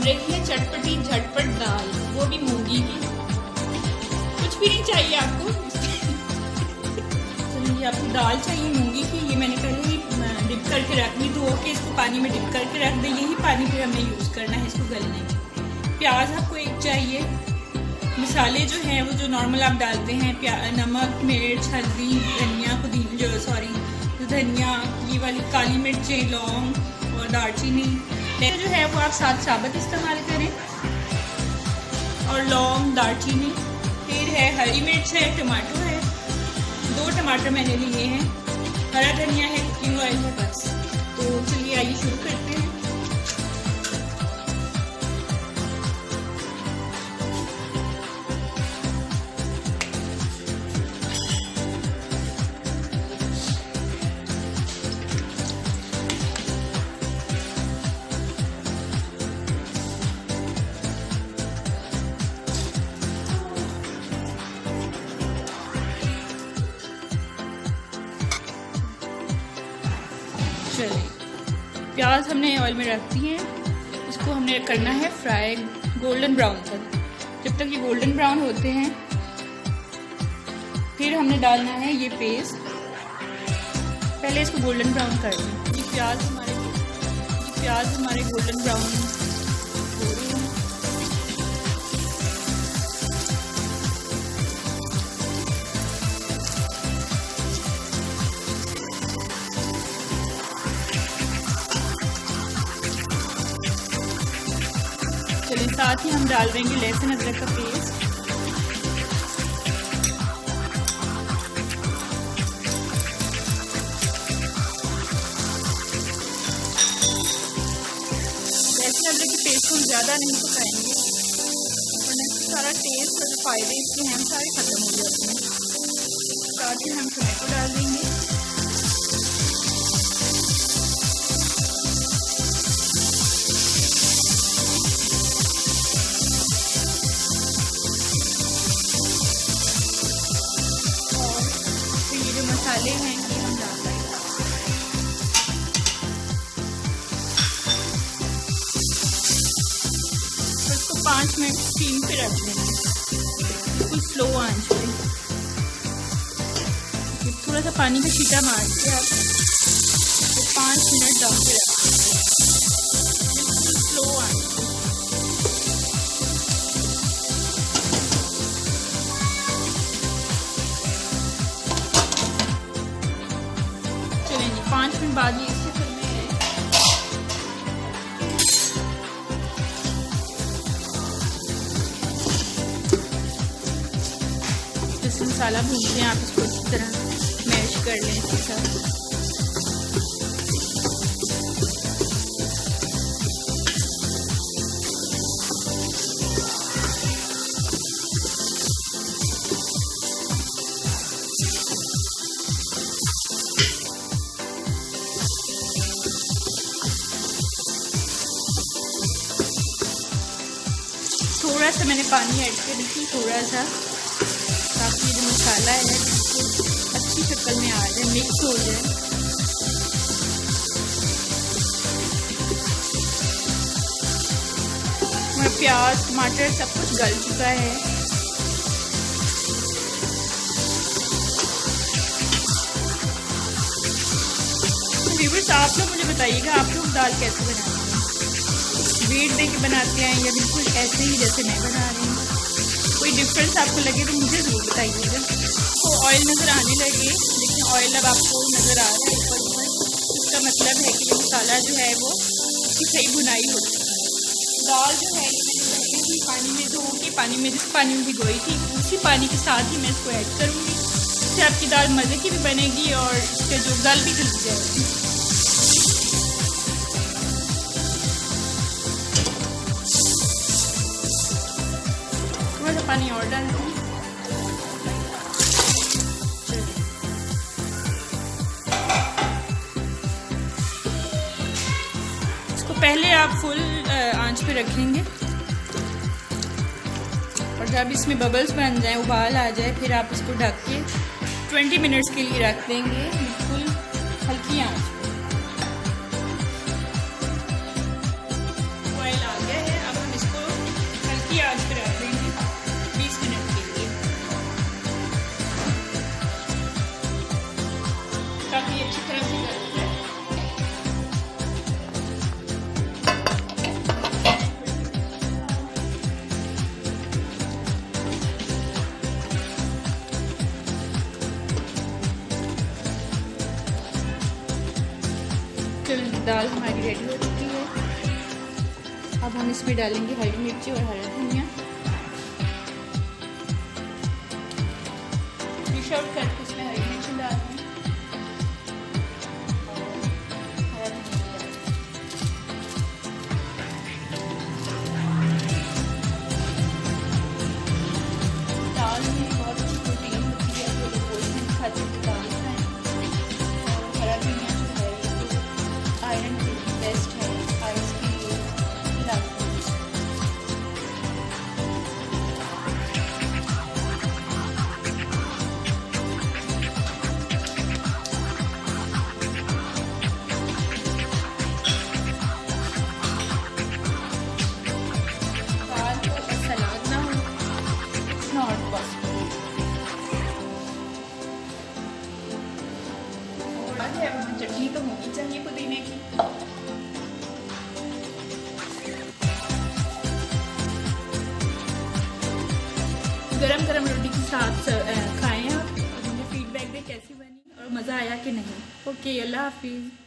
रही है चटपटी झटपट दाल, वो भी मूंगी की। कुछ भी नहीं चाहिए आपको। तो ये आपको दाल चाहिए मूंगी की। ये मैंने पहले ही डिप करके रख दी, धो के इसको पानी में डिप करके रख दी। यही पानी फिर हमें यूज़ करना है इसको गलने में। प्याज आपको एक चाहिए। मसाले जो हैं वो जो नॉर्मल आप डालते हैं, नमक, मिर्च, हल्दी, धनिया, पुदीना, धनिया, ये वाली काली मिर्चें, लौंग और दालचीनी जो है वो आप साथ साबुत इस्तेमाल करें, और लौंग, दालचीनी। फिर है हरी मिर्च है, टमाटो है, 2 टमाटर मैंने लिए हैं, हरा धनिया है, कुकिंग ऑयल है, बस। तो चलिए आइए शुरू करते हैं। चलिए प्याज हमने ऑयल में रख दी है, इसको हमने करना है फ्राई गोल्डन ब्राउन तक। जब तक ये गोल्डन ब्राउन होते हैं फिर हमने डालना है ये पेस्ट। पहले इसको गोल्डन ब्राउन कर लें। ये प्याज हमारे गोल्डन ब्राउन हो रहे हैं। चलिए साथ ही हम डाल देंगे लहसुन अदरक का पेस्ट। लहसुन अदरक के पेस्ट को हम ज़्यादा नहीं पकाएंगे, वरना सारा टेस्ट और जो फायदे इसके हैं सारे खत्म हो जाते हैं। साथ ही हम टमाटो डाल देंगे। मसाले हैं कि हम डाल रहे हैं। तो इसको 5 मिनट स्टीम पे रख देंगे, बिल्कुल स्लो आंच पे। थोड़ा सा पानी का छींटा मार के आप तो 5 मिनट दम पे रख देंगे, बिल्कुल स्लो आंच पे। चलेंगे 5 मिनट बाद ही इससे फिर मैं जिस मसाला भूनते हैं आप इसको अच्छी तरह मैश कर लें इसके साथ। थोड़ा सा मैंने पानी ऐड किया, बिल्कुल थोड़ा सा, ताकि जो मसाला है बिल्कुल अच्छी शक्ल में आ जाए, मिक्स हो जाए। हमारा प्याज, टमाटर सब कुछ गल चुका है। तो व्यूअर्स आप लोग मुझे बताइएगा आप लोग दाल कैसे बनाते हैं, वेट दे के बनाते हैं या बिल्कुल ऐसे ही जैसे मैं बना रही हूँ। कोई डिफरेंस आपको लगे तो मुझे ज़रूर बताइएगा। तो ऑयल नज़र आने लगे, लेकिन ऑयल अब आपको नज़र आ रहा है ऊपर ऊपर, इसका मतलब है कि ये मसाला जो है वो इसकी सही भुनाई हो चुकी है। दाल जो है ये मैंने पहले ही पानी में धो के जिस पानी में भिगोई थी उसी पानी के साथ ही मैं इसको ऐड करूँगी। इससे आपकी दाल मज़े की भी बनेगी और इसका जो गल भी जल जाएगी। पानी और डाल दूँ। इसको पहले आप फुल आंच पे रखेंगे और जब इसमें बबल्स बन जाए, उबाल आ जाए, फिर आप इसको ढक के 20 मिनट्स के लिए रख देंगे बिल्कुल हल्की आंच पे। बॉयल आ गया है, अब चलो दाल हमारी रेडी हो चुकी है। अब हम इसमें डालेंगे हरी मिर्ची और हरा धनिया। डिश आउट करके इसमें हरी मिर्ची डाल दें और हरा धनिया डाल दें। दाल में बहुत अच्छी प्रोटीन होती है, जो लोग बोलते हैं खाते हैं दाल खाएं। और हरा धनिया जो है ये तो आयरन के लिए बेस्ट है, आइस के लिए खिलाते हैं। दाल को अगर सलाद ना हो इट्स नॉट पॉसिबल। थोड़ा है वहाँ चटनी तो होनी चाहिए पुदीने की। गरम गरम रोटी के साथ खाएं आप और मुझे फीडबैक दें कैसी बनी और मज़ा आया कि नहीं। ओके, अल्लाह हाफिज़।